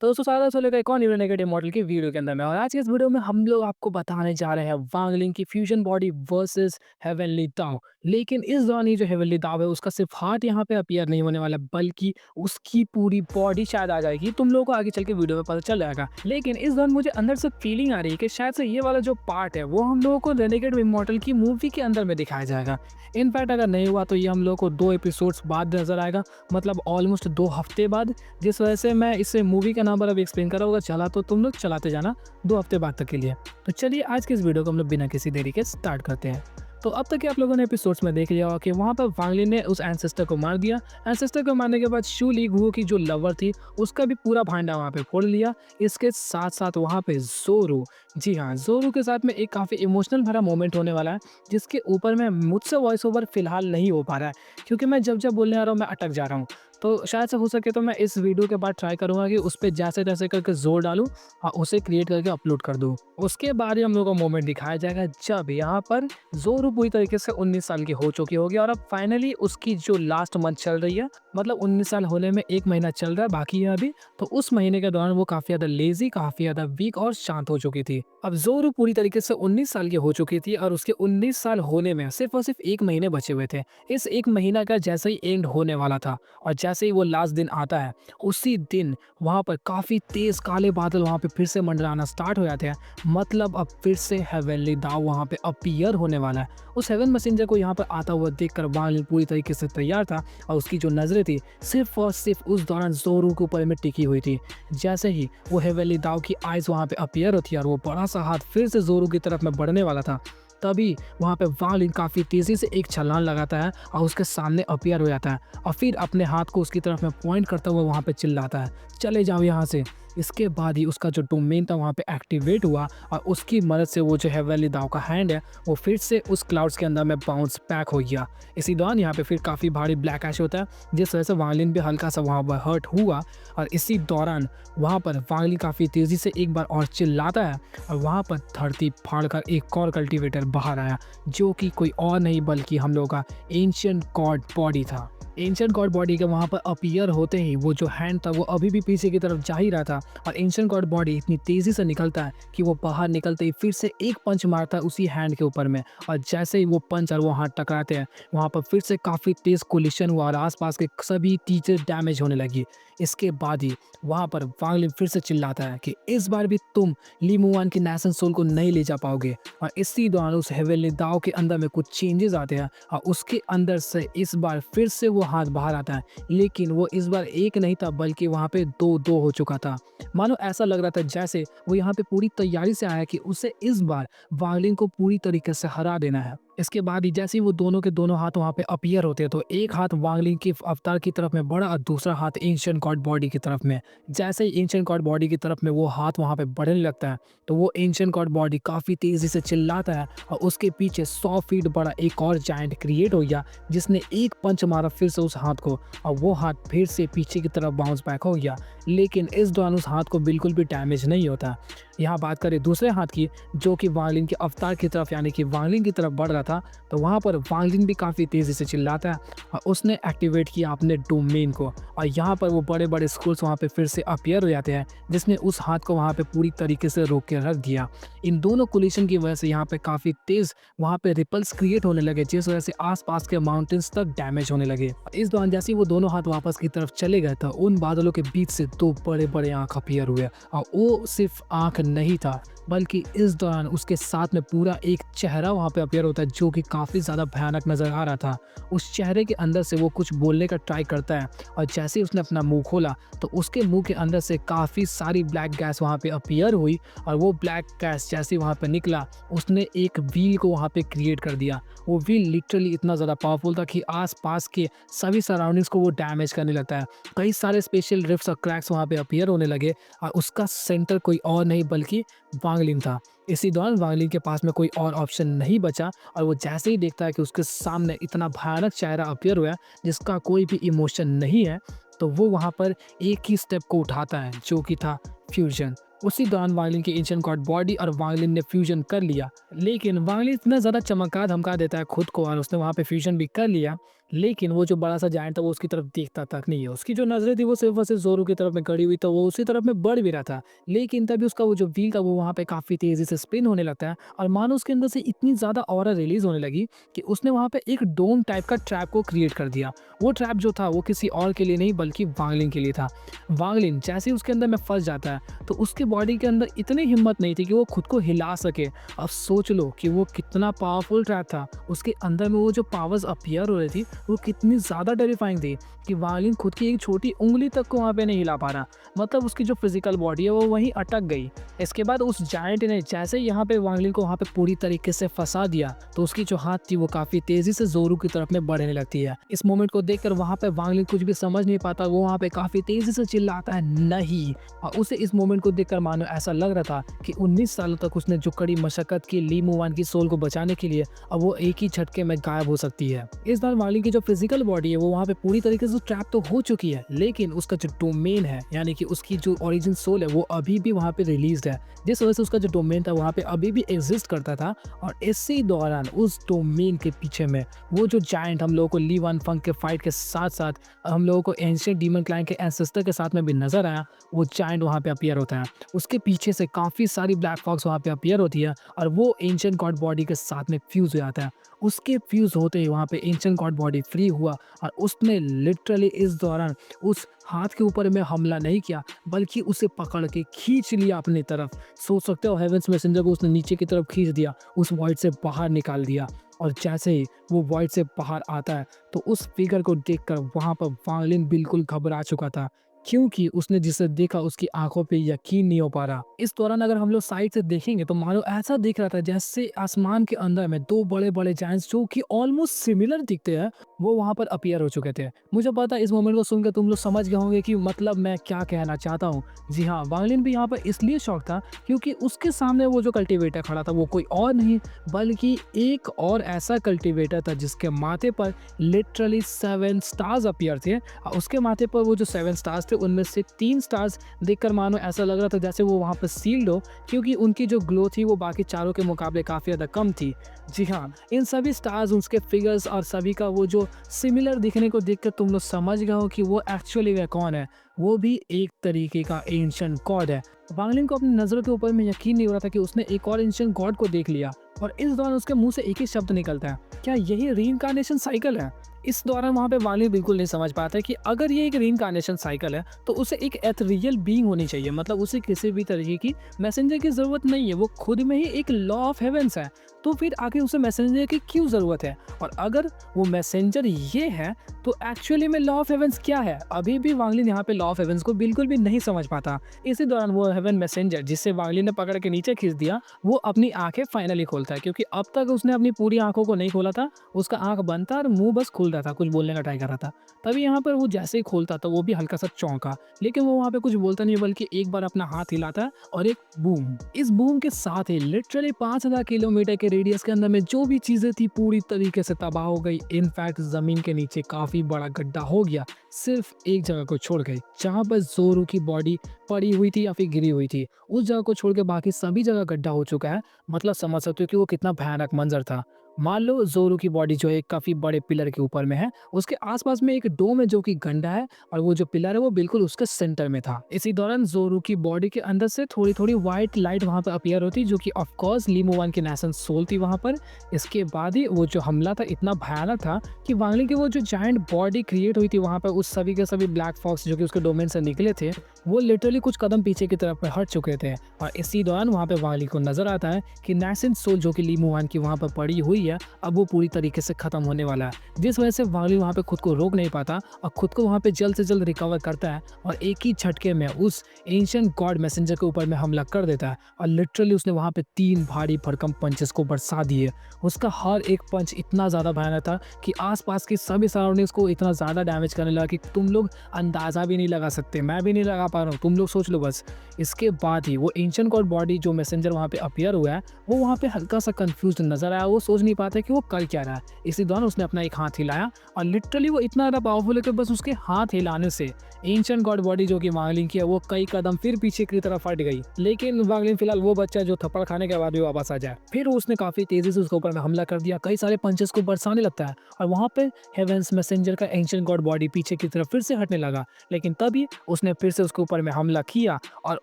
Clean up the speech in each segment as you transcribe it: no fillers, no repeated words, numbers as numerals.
तो दोस्तों स्वागत है सोले का एक और न्यू नेगेटिव मॉडल की वीडियो के अंदर में। और आज के इस वीडियो में हम लोग आपको बताने जा रहे हैं वांग लिंग की फ्यूजन बॉडी वर्सेस हेवनली दाव। लेकिन इस दौरान ये जो हेवनली दाव है उसका सिर्फ हार्ट यहाँ पे अपीयर नहीं होने वाला, बल्कि उसकी पूरी बॉडी शायद आ जाएगी। तुम लोगों को आगे चल के वीडियो में पता चल जाएगा। लेकिन इस दौरान मुझे अंदर से फीलिंग आ रही है कि शायद से ये वाला जो पार्ट है वो हम लोगों को रेनेगेड इमॉर्टल की मूवी के अंदर में दिखाया जाएगा। इनफैक्ट अगर नहीं हुआ तो ये हम लोग को 2 एपिसोड्स बाद नजर आएगा, मतलब ऑलमोस्ट 2 हफ्ते बाद। जिस वजह से मैं इस मूवी का नाम पर अभी एक्सप्लेन कर रहा हूँ, चला तो तुम लोग चलाते जाना 2 हफ्ते बाद तक के लिए। तो चलिए आज के इस वीडियो को हम लोग बिना किसी देरी के स्टार्ट करते हैं। तो अब तक के आप लोगों ने एपिसोड्स में देख लिया होगा कि वहाँ पर वांग लिन ने उस एंसेस्टर को मार दिया। एंसेस्टर को मारने के बाद शू ली गुओ की जो लवर थी उसका भी पूरा भांडा वहाँ पे फोड़ लिया। इसके साथ साथ वहाँ पे जोरू, जी हाँ, जोरू के साथ में एक काफ़ी इमोशनल भरा मोमेंट होने वाला है, जिसके ऊपर में मुझसे वॉइस ओवर फिलहाल नहीं हो पा रहा है, क्योंकि मैं जब जब बोलने आ रहा हूँ मैं अटक जा रहा हूँ। तो शायद से हो सके तो मैं इस वीडियो के बाद ट्राई करूँगा कि उस पे जैसे तैसे करके ज़ोर डालूँ और उसे क्रिएट करके अपलोड कर दूँ। उसके बाद ही हम लोग को मोमेंट दिखाया जाएगा जब यहाँ पर ज़ोरू पूरी तरीके से 19 साल की हो चुकी होगी और अब फाइनली उसकी जो लास्ट मंथ चल रही है, मतलब 19 साल होने में 1 महीना चल रहा है बाकी है अभी। तो उस महीने के दौरान वो काफ़ी ज़्यादा लेज़ी, काफ़ी ज़्यादा वीक और शांत हो चुकी थी। अब ज़ोरू पूरी तरीके से 19 साल की हो चुकी थी और उसके 19 साल होने में सिर्फ और सिर्फ 1 महीने बचे हुए थे। इस 1 महीना का जैसे ही एंड होने वाला था और जैसे ही वो लास्ट दिन आता है, उसी दिन वहाँ पर काफ़ी तेज़ काले बादल वहाँ पे फिर से मंडराना स्टार्ट हो जाते हैं। मतलब अब फिर से हेवनली दाव वहाँ पे अपीयर होने वाला है। उस हेवन मैसेंजर को यहाँ पर आता हुआ देखकर वांग लिन पूरी तरीके से तैयार था और उसकी जो नज़रें थी सिर्फ और सिर्फ उस दौरान ज़ोरू के ऊपर में टिकी हुई थी। जैसे ही वो हेवनली दाव की आइज़ वहाँ पे अपीयर होती है और वो बड़ा सा हाथ फिर से ज़ोरू की तरफ में बढ़ने वाला था, तभी वहाँ पे वांग लिन काफ़ी तेज़ी से एक छलांग लगाता है और उसके सामने अपीयर हो जाता है और फिर अपने हाथ को उसकी तरफ में पॉइंट करता हुआ वहाँ पे चिल्लाता है, चले जाओ यहाँ से। इसके बाद ही उसका जो डोमेन था वहाँ पे एक्टिवेट हुआ और उसकी मदद से वो जो हेवनली दाव का हैंड है वो फिर से उस क्लाउड्स के अंदर में बाउंस बैक हो गया। इसी दौरान यहाँ पे फिर काफ़ी भारी ब्लैक ऐश होता है, जिस वजह से वांग लिन भी हल्का सा वहाँ पर हर्ट हुआ। और इसी दौरान वहाँ पर वांग लिन काफ़ी तेज़ी से एक बार और चिल्लाता है और वहाँ पर धरती फाड़ कर एक और कल्टीवेटर बाहर आया, जो कि कोई और नहीं बल्कि हम लोग का एंशिएंट गॉड बॉडी था। एंशिएंट गॉड बॉडी के वहाँ पर अपीयर होते ही वो जो हैंड था वो अभी भी पीछे की तरफ जा ही रहा था और एंशिएंट गॉड बॉडी इतनी तेज़ी से निकलता है कि वो बाहर निकलते ही फिर से एक पंच मारता है उसी हैंड के ऊपर में। और जैसे ही वो पंच और वो हाथ टकराते हैं वहाँ पर फिर से काफ़ी तेज़ कोलिशन हुआ और आसपास के सभी चीज़ें डैमेज होने लगी। इसके बाद ही वहाँ पर वांग लिन फिर से चिल्लाता है कि इस बार भी तुम ली मुआन की नेशन सोल को नहीं ले जा पाओगे। और इसी दौरान उस हेवनली दाव के अंदर में कुछ चेंजेस आते हैं और उसके अंदर से इस बार फिर से वो हाथ बाहर आता है, लेकिन वो इस बार एक नहीं था बल्कि वहाँ पे 2-2 हो चुका था। मानो ऐसा लग रहा था जैसे वो यहाँ पे पूरी तैयारी से आया कि उसे इस बार वांग लिन को पूरी तरीके से हरा देना है। इसके बाद ही जैसे ही वो दोनों के दोनों हाथ वहाँ पे अपीयर होते हैं तो एक हाथ वांग लिन के अवतार की तरफ में बढ़ा और दूसरा हाथ एंशिएंट गॉड बॉडी की तरफ में। जैसे ही एंशिएंट गॉड बॉडी की तरफ में वो हाथ वहाँ पे बढ़ने लगता है तो वो एंशिएंट गॉड बॉडी काफ़ी तेज़ी से चिल्लाता है और उसके पीछे 100 फीट बड़ा एक और जायंट क्रिएट हो गया, जिसने एक पंच मारा फिर से उस हाथ को और वो हाथ फिर से पीछे की तरफ बाउंस बैक हो गया। लेकिन इस दौरान उस हाथ को बिल्कुल भी डैमेज नहीं होता। यहाँ बात करें दूसरे हाथ की, जो कि वांग लिन के अवतार की तरफ यानी कि वांग लिन की तरफ बढ़ रहा था, तो वहाँ पर वांग लिन भी काफ़ी तेज़ी से चिल्लाता है और उसने एक्टिवेट किया अपने डोमेन को और यहाँ पर वो बड़े बड़े स्कूल्स वहाँ पे फिर से अपीयर हो जाते हैं, जिसने उस हाथ को वहाँ पे पूरी तरीके से रोक के रख दिया। इन दोनों कोलिशन की वजह से यहाँ पे काफ़ी तेज़ वहाँ पे रिपल्स क्रिएट होने लगे, जिस वजह से आसपास के माउंटेन्स तक डैमेज होने लगे। इस दौरान जैसे ही वो दोनों हाथ वापस की तरफ चले गए तो उन बादलों के बीच से 2 बड़े बड़े आँख अपीयर हुए और वो सिर्फ आँख नहीं था बल्कि इस दौरान उसके साथ में पूरा एक चेहरा वहाँ पे अपीयर होता है, जो कि काफ़ी ज़्यादा भयानक नज़र आ रहा था। उस चेहरे के अंदर से वो कुछ बोलने का ट्राई करता है और जैसे ही उसने अपना मुंह खोला तो उसके मुंह के अंदर से काफ़ी सारी ब्लैक गैस वहाँ पे अपीयर हुई और वो ब्लैक गैस जैसे वहाँ पे निकला उसने एक व्हील को वहाँ पे क्रिएट कर दिया। वो व्हील लिटरली इतना ज़्यादा पावरफुल था कि आसपास के सभी सराउंडिंग्स को वो डैमेज करने लगता है। कई सारे स्पेशल रिफ्ट्स और क्रैक्स वहाँ पे अपीयर होने लगे और उसका सेंटर कोई और नहीं बल्कि वांग लिन था। इसी दौरान वांग लिन के पास में कोई और ऑप्शन नहीं बचा और वो जैसे ही देखता है कि उसके सामने इतना भयानक चेहरा अपीयर हुआ है जिसका कोई भी इमोशन नहीं है, तो वो वहाँ पर एक ही स्टेप को उठाता है, जो कि था फ्यूजन। उसी दौरान वांग लिन की एंशिएंट गॉड बॉडी और वांग लिन ने फ्यूजन कर लिया। लेकिन वांग लिन इतना ज़्यादा चमका धमका देता है खुद को और उसने वहाँ पे फ्यूजन भी कर लिया लेकिन वो जो बड़ा-सा जायंट था वो उसकी तरफ देखता तक नहीं है। उसकी जो नज़रें थी वो सिर्फ़ और सिर्फ़ ज़ोरू की तरफ में गड़ी हुई, तो वो उसी तरफ में बढ़ भी रहा था। लेकिन तभी उसका वो जो व्हील था वो वहाँ पे काफ़ी तेज़ी से स्पिन होने लगता है और मानो उसके अंदर से इतनी ज़्यादा ऑरा रिलीज़ होने लगी कि उसने वहाँ पे एक डोम टाइप का ट्रैप को क्रिएट कर दिया। वो ट्रैप जो था वो किसी और के लिए नहीं बल्कि वांग लिन के लिए था। वांग लिन जैसे ही उसके अंदर में फँस जाता है तो उसकी बॉडी के अंदर इतनी हिम्मत नहीं थी कि वो खुद को हिला सके। अब सोच लो कि वो कितना पावरफुल ट्रैप था। उसके अंदर में वो जो पावर्स अपीयर हो रही थी वो कितनी ज़्यादा टेरिफाइंग थी कि वांग लिन खुद की एक छोटी उँगली तक को वहाँ पे नहीं हिला पा रहा। मतलब उसकी जो फिज़िकल बॉडी है वो वहीं अटक गई। इसके बाद उस जायंट ने जैसे ही यहाँ पे वांग लिन को वहाँ पे पूरी तरीके से फँसा दिया तो उसकी जो हाथ थी वो काफ़ी तेज़ी से ज़ोरू की तरफ में बढ़ने लगती है। इस मोमेंट को देखकर वहाँ पे वांग लिन कुछ भी समझ नहीं पाता। वो वहाँ पे काफ़ी तेज़ी से चिल्लाता है नहीं, और उसे इस मोमेंट को देखकर मानो ऐसा लग रहा था कि 19 सालों तक उसने जो कड़ी मशक्कत की ली मुवान की सोल को बचाने के लिए, अब वो एक ही झटके में गायब हो सकती है। इस बार वांग लिन की जो फिजिकल बॉडी है वो वहाँ पे पूरी तरीके से ट्रैप तो हो चुकी है, लेकिन उसका जो डोमेन है यानी कि उसकी जो ओरिजिन सोल है वो अभी भी वहाँ पे रिलीज्ड है, जिस वजह से उसका जो डोमेन था वहाँ पे अभी भी एग्जिस्ट करता था। और इसी दौरान उस डोमेन के पीछे में वो जो जायंट हम लोगों को ली वन फंग के फाइट के साथ साथ हम लोगों को एंशिएंट डीमन क्लाइंट के एंसेस्टर के साथ में भी नजर आया, वो जायंट वहाँ पे अपीयर होता है। उसके पीछे से काफ़ी सारी ब्लैक फॉक्स वहाँ पे अपीयर होती है और वो एंशिएंट गॉड बॉडी के साथ में फ्यूज हो जाता है। उसके फ्यूज होते ही वहाँ पे एंशिएंट गॉड बॉडी फ्री हुआ और उसने लिटरली इस दौरान उस हाथ के ऊपर में हमला नहीं किया बल्कि उसे पकड़ के खींच लिया अपनी तरफ। सोच सकते हो हेवेंस मैसेंजर को उसने नीचे की तरफ खींच दिया, उस वॉइड से बाहर निकाल दिया। और जैसे ही वो वॉइड से बाहर आता है तो उस फिगर को देखकर वहाँ पर वांग लिन बिल्कुल घबरा चुका था, क्योंकि उसने जिसे देखा उसकी आंखों पे यकीन नहीं हो पा रहा। इस दौरान अगर हम लोग साइड से देखेंगे तो मानो ऐसा दिख रहा था जैसे आसमान के अंदर में दो बड़े बड़े जायंट्स जो कि ऑलमोस्ट सिमिलर दिखते हैं वो वहां पर अपीयर हो चुके थे। मुझे पता है इस मोमेंट को सुनकर तुम लोग समझ गए होंगे कि मतलब मैं क्या कहना चाहता हूँ। जी हाँ, वांग लिन भी यहाँ पर इसलिए शौक था क्योंकि उसके सामने वो जो कल्टिवेटर खड़ा था वो कोई और नहीं बल्कि एक और ऐसा कल्टिवेटर था जिसके माथे पर लिटरली 7 स्टार्स अपीयर थे। और उसके माथे पर वो जो 7 स्टार्स थे उनमें से 3 स्टार्स देखकर मानो ऐसा लग रहा था जैसे वो वहाँ पर सील्ड हो, क्योंकि उनकी जो ग्लो थी वो बाकी चारों के मुकाबले काफ़ी ज़्यादा कम थी। जी हाँ, इन सभी स्टार्स, उसके फिगर्स और सभी का वो जो सिमिलर दिखने को देखकर तुम लोग समझ गए हो कि वो एक्चुअली वह कौन है। वो भी एक तरीके का एंशिएंट गॉड है। वांग लिन को अपनी नज़रों के ऊपर में यकीन नहीं हो रहा था कि उसने एक और एंशिएंट गॉड को देख लिया और इस दौरान उसके मुंह से एक ही शब्द निकलता है, क्या यही रीइंकार्नेशन साइकिल है? इस दौरान वहाँ पे वांग लिन बिल्कुल नहीं समझ पाता है कि अगर ये एक रीइंकार्नेशन साइकिल है तो उसे एक एथरियल बीइंग होनी चाहिए, मतलब उसे किसी भी तरीके की मैसेंजर की ज़रूरत नहीं है, वो खुद में ही एक लॉ ऑफ हेवेंस है। तो फिर आखिर उसे मैसेंजर की क्यों ज़रूरत है? और अगर वो मैसेंजर ये है तो एक्चुअली में लॉ ऑफ हेवेंस क्या है? अभी भी वांग लिन यहाँ पे लॉ ऑफ हेवेंस को बिल्कुल भी नहीं समझ पाता। इसी दौरान वो हेवन मैसेंजर जिसे वांग लिन ने पकड़ के नीचे खींच दिया वो अपनी आंखें फाइनली खोलता है, क्योंकि अब तक उसने अपनी पूरी आंखों को नहीं खोला था। उसका आंख बंद था और मुंह बस खुल रहा था, कुछ बोलने का ट्राई कर रहा था। तभी यहाँ पर वो जैसे ही खोलता तो वो भी हल्का सा चौंका, लेकिन वो वहाँ पे कुछ बोलता नहीं बल्कि एक बार अपना हाथ हिलाता है और एक बूम, इस बूम के साथ ही लिटरली 5000 किलोमीटर के रेडियस के अंदर में जो भी चीजें थी पूरी तरीके से तबाह हो गई। इनफैक्ट जमीन के नीचे काफी बड़ा गड्ढा हो गया, सिर्फ एक जगह को छोड़ गई जहाँ पर ज़ोरू की बॉडी पड़ी हुई थी या फिर गिरी हुई थी। उस जगह को छोड़ के बाकी सभी जगह गड्ढा हो चुका है। मतलब समझ सकते हो कि वो कितना भयानक मंजर था। मान लो ज़ोरू की बॉडी जो है एक काफ़ी बड़े पिलर के ऊपर में है, उसके आसपास में एक डोम है जो कि गंदा है और वो जो पिलर है वो बिल्कुल उसके सेंटर में था। इसी दौरान ज़ोरू की बॉडी के अंदर से थोड़ी थोड़ी व्हाइट लाइट वहाँ पर अपीयर होती, जो कि ऑफ कोर्स ली मुवान की नेशन सोल थी वहाँ पर। इसके बाद ही वो जो हमला था इतना भयानक था कि वांग लिन की वो जो जायंट बॉडी क्रिएट हुई थी वहाँ पर उस सभी के सभी ब्लैक फॉक्स जो कि उसके डोमेन से निकले थे वो लिटरली कुछ कदम पीछे की तरफ हट चुके थे। और इसी दौरान वहाँ पे वांग लिन को नजर आता है कि नेशन सोल जो कि ली मुवान की वहाँ पर पड़ी हुई है अब वो पूरी तरीके से खत्म होने वाला है, जिस वजह से वांग लिन वहाँ पे खुद को रोक नहीं पाता और खुद को वहाँ पे जल्द से जल्द रिकवर करता है और एक ही झटके में उस एंशिएंट गॉड मैसेंजर के ऊपर में हमला कर देता है। और लिटरली उसने वहाँ पे 3 भारी भरकम पंचेस को बरसा दिए। उसका हर एक पंच इतना ज़्यादा भयानक था कि आसपास के सभी सराउंडिंग्स को इतना ज़्यादा डैमेज करने लगा कि तुम लोग अंदाज़ा भी नहीं लगा सकते, मैं भी नहीं लगा पा रहा हूँ, तुम लोग सोच लो बस। इसके बाद ही वो एंशिएंट गॉड बॉडी जो मैसेंजर वहाँ पे अपीयर हुआ है वो वहाँ पे हल्का सा कंफ्यूज नजर आया। वो सोच नहीं नहीं पाता कि वो कर क्या रहा है। इसी दौरान उसने अपना एक हाथ हिलाया और लिटरली वो इतना ज़्यादा पावरफुल है कि बस उसके हाथ हिलाने से एंशिएंट गॉड बॉडी जो कि वांगलिन की है वो कई कदम फिर पीछे की तरफ हट गई। लेकिन वांगलिन फिलहाल वो बच्चा जो थप्पड़ खाने के बाद भी वापस आ जाए। फिर उसने काफी तेजी से उसके ऊपर में हमला कर दिया, कई सारे पंचेस को बरसाने लगता है और वहां पे हेवेंस मैसेंजर का एंशिएंट गॉड बॉडी पीछे की तरफ फिर से हटने लगा। लेकिन तभी उसने फिर से उसके ऊपर में हमला किया और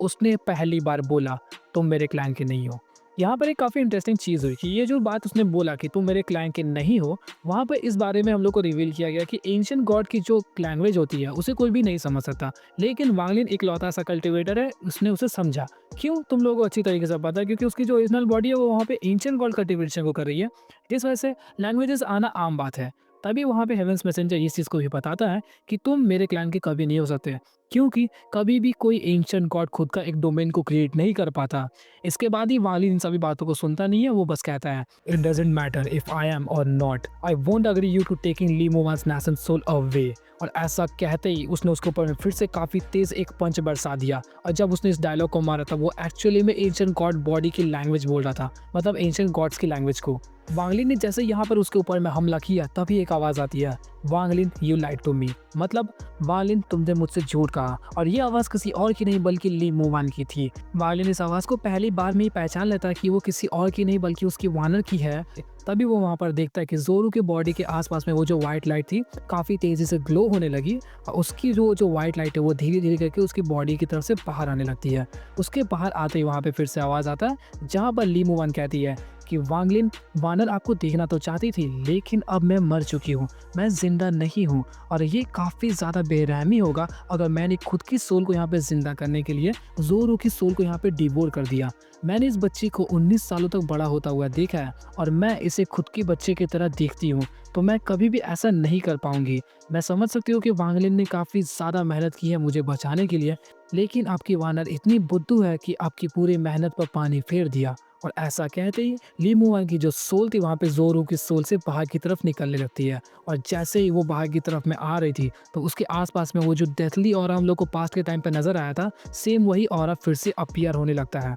उसने पहली बार बोला, तुम मेरे क्लैन के नहीं हो। यहाँ पर एक काफ़ी इंटरेस्टिंग चीज़ हुई कि ये जो बात उसने बोला कि तुम मेरे क्लैन के नहीं हो, वहाँ पे इस बारे में हम लोग को रिवील किया गया कि एंशिएंट गॉड की जो लैंग्वेज होती है उसे कोई भी नहीं समझ सकता। लेकिन वांगलिन इकलौता सा कल्टिवेटर है, उसने उसे समझा। क्यों? तुम लोगों को अच्छी तरीके से पता है, क्योंकि उसकी जो ओरिजिनल बॉडी है वो वहाँ पे एंशिएंट गॉड कल्टिवेशन को कर रही है। जिस वजह से लैंग्वेजेस आना आम बात है। तभी वहाँ पे हेवेंस मैसेंजर इस चीज़ को भी बताता है कि तुम मेरे क्लैन के कभी नहीं हो सकते, क्योंकि कभी भी कोई एंशिएंट गॉड खुद का एक डोमेन को क्रिएट नहीं कर पाता। इसके बाद ही वाली इन सभी बातों को सुनता नहीं है, वो बस कहता है, it doesn't matter if I am or not, I won't agree you to taking Lee Mowan's nation soul away. और ऐसा कहते ही उसने उसके ऊपर में फिर से काफ़ी तेज एक पंच बरसा दिया। और जब उसने इस डायलॉग को मारा था वो एक्चुअली में एंशिएंट गॉड बॉडी की लैंग्वेज बोल रहा था, मतलब एंशिएंट गॉड्स की लैंग्वेज को। वांगलिन ने जैसे यहाँ पर उसके ऊपर में हमला किया तभी एक आवाज़ आती है, वांगलिन यू लाइड टू मी, मतलब वांगलिन तुमने मुझसे झूठ कहा। और ये आवाज़ किसी और की नहीं बल्कि ली मोवान की थी। वांगलिन इस आवाज़ को पहली बार में ही पहचान लेता है कि वो किसी और की नहीं बल्कि उसकी वानर की है। तभी वो वहाँ पर देखता है कि जोरू के बॉडी के आसपास में वो जो व्हाइट लाइट थी काफ़ी तेज़ी से ग्लो होने लगी और उसकी जो व्हाइट लाइट है वो धीरे धीरे करके उसकी बॉडी की तरफ से बाहर आने लगती है। उसके बाहर आते ही वहाँ पे फिर से आवाज़ आता है जहाँ पर ली मोवान कहती है कि वांगलिन, वानर आपको देखना तो चाहती थी लेकिन अब मैं मर चुकी हूँ, मैं जिंदा नहीं हूँ और ये काफ़ी ज़्यादा बेरहमी होगा अगर मैंने खुद की सोल को यहाँ पे जिंदा करने के लिए जोरू की सोल को यहाँ पे डिवोर कर दिया। मैंने इस बच्ची को 19 सालों तक बड़ा होता हुआ देखा है और मैं इसे खुद के बच्चे की तरह देखती हूँ, तो मैं कभी भी ऐसा नहीं कर पाऊंगी। मैं समझ सकती हूँ कि वांगलिन ने काफ़ी ज़्यादा मेहनत की है मुझे बचाने के लिए, लेकिन आपकी वानर इतनी बुद्धू है कि आपकी पूरी मेहनत पर पानी फेर दिया। और ऐसा कहते ही ली मोवान की जो सोल थी वहाँ पे जोरू की सोल से बाहर की तरफ निकलने लगती है। और जैसे ही वो बाहर की तरफ में आ रही थी तो उसके आसपास में वो जो डेथली ऑरा हम लोग को पास्ट के टाइम पे नजर आया था, सेम वही ऑरा फिर से अपीयर होने लगता है।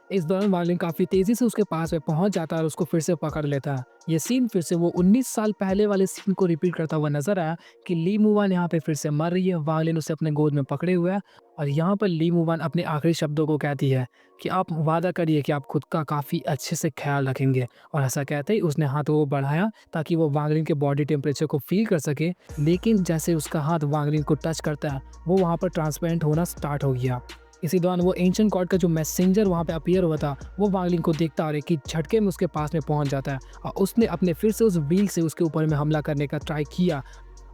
इस दौरान वार्लिन काफ़ी तेज़ी से उसके पास में पहुंच जाता है और उसको फिर से पकड़ लेता है। ये सीन फिर से वो 19 साल पहले वाले सीन को रिपीट करता हुआ नजर आया कि ली मुवान यहाँ पे फिर से मर रही है, वार्लिन उसे अपने गोद में पकड़े हुए है और यहाँ पर ली मुवान अपने आखिरी शब्दों को कहती है कि आप वादा करिए कि आप खुद का काफ़ी अच्छे से ख्याल रखेंगे। और ऐसा कहते ही उसने हाथ वो बढ़ाया ताकि वो वांगलिन के बॉडी टेम्परेचर को फील कर सके, लेकिन जैसे उसका हाथ वांगलिन को टच करता है वो वहाँ पर ट्रांसपेरेंट होना स्टार्ट हो गया। इसी दौरान वो एंशिएंट गॉड का जो मैसेंजर वहाँ पे अपीयर हुआ था वो वांगलिन को देखता और एक ही झटके में उसके पास में पहुंच जाता है और उसने अपने फिर से उस व्हील से उसके ऊपर में हमला करने का ट्राई किया।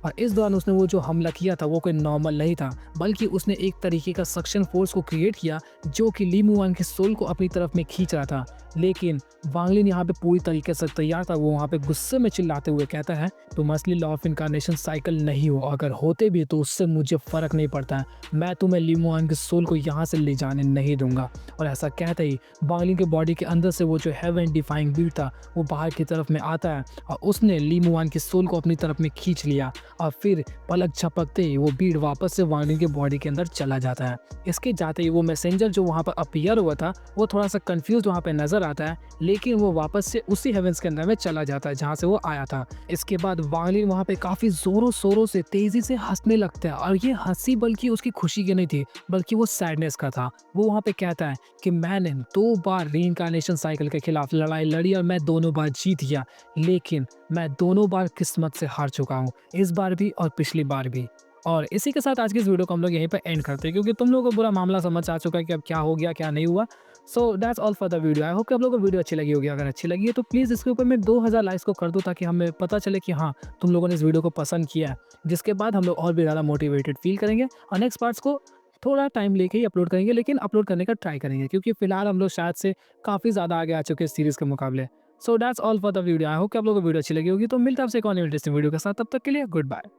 और इस दौरान उसने वो जो हमला किया था वो कोई नॉर्मल नहीं था, बल्कि उसने एक तरीके का सक्शन फोर्स को क्रिएट किया जो कि ली मुवान के सोल को अपनी तरफ में खींच रहा था। लेकिन वांगलिन यहाँ पे पूरी तरीके से तैयार था। वो वहाँ पे गुस्से में चिल्लाते हुए कहता है, तुम असली लॉ ऑफ इनकारनेशन साइकिल नहीं हो, अगर होते भी तो उससे मुझे फर्क नहीं पड़ता है, मैं तुम्हें ली मुवान के सोल को यहाँ से ले जाने नहीं दूंगा। और ऐसा कहते ही वांगलिन के बॉडी के अंदर से वो जो हेवन डिफाइंग बीट था वो बाहर की तरफ में आता है और उसने ली मुवान के सोल को अपनी तरफ में खींच लिया और फिर पलक झपकते ही वो बीड वापस से वांगलिन के बॉडी के अंदर चला जाता है। इसके जाते ही वो मैसेंजर जो वहाँ पर अपीयर हुआ था वो थोड़ा सा कंफ्यूज वहाँ पे नजर आता है, लेकिन वो वापस से उसी हेवेंस के अंदर में चला जाता है जहाँ से वो आया था। इसके बाद वांगलिन वहाँ पे काफी जोरों शोरों से तेजी से हंसने लगता है और ये हंसी बल्कि उसकी खुशी की नहीं थी बल्कि वो सैडनेस का था। वो वहाँ पे कहता है कि मैंने 2 बार रीइंकार्नेशन साइकिल के खिलाफ लड़ाई लड़ी और मैं दोनों बार जीत गया, लेकिन मैं दोनों बार किस्मत से हार चुका हूँ, इस बार भी और पिछली बार भी। और इसी के साथ आज की इस वीडियो को हम लोग यहीं पे एंड करते हैं, क्योंकि तुम लोगों को पूरा मामला समझ आ चुका है कि अब क्या हो गया क्या नहीं हुआ। So that's all for the video. I hope कि आप लोगों को वीडियो अच्छी लगी होगी। अगर अच्छी लगी है तो प्लीज़ इसके ऊपर मैं 2000 लाइक्स को कर दूँ ताकि हमें पता चले कि हाँ तुम लोगों ने इस वीडियो को पसंद किया है, जिसके बाद हम लोग और भी ज़्यादा मोटिवेटेड फील करेंगे और नेक्स्ट पार्ट्स को थोड़ा टाइम लेके ही अपलोड करेंगे, लेकिन अपलोड करने का ट्राई करेंगे क्योंकि फिलहाल हम लोग शायद से काफ़ी ज़्यादा आगे आ चुके हैं इस सीरीज़ के मुकाबले। So that's all for the video. I hope कि आप लोगों को वीडियो अच्छी लगी होगी। तो मिलता है आपसे एक और इंटरेस्टिंग वीडियो के साथ, तब तक के लिए गुड बाय।